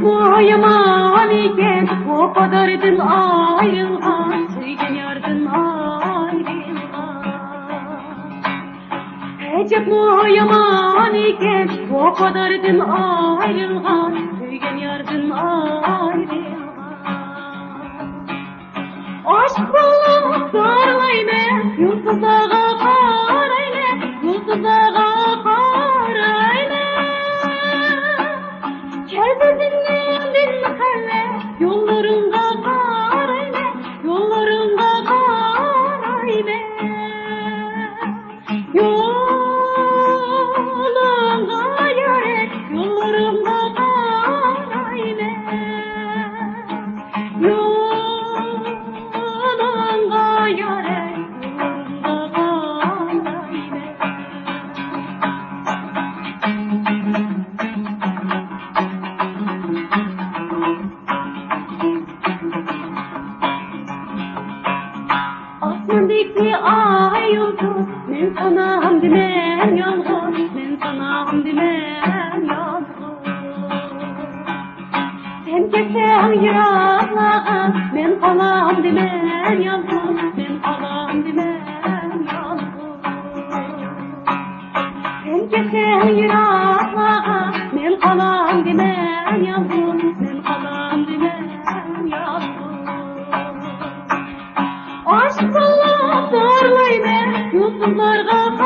bu yaman iken, o kadardan ayrılgan, sevgen yardan ayrılgan. Ecep bu yaman iken, o kadardan ayrılgan, sevgen yardan ayrılgan. Aşk bulup darlayma, yıldızlara karayla, yıldızlara karayla. Kelbezinin bin mahalle, yollarında karayla, yollarında karayla. Yolunda yare, yollarında karayla. Yolunda yare, yollarında karayla. Asmandaki ay yıldız, men sana hamdimen yalğız, men sana hamdimen yalğız. Sen ketsem yıraklağın, men kalam dimen yalğız, men kalam dimen yalğız. Sen ketsem yıraklağın, men kalam dimen yalğız, men kalam dimen yalğız. Aşk bulup darlayma, yıldızlarga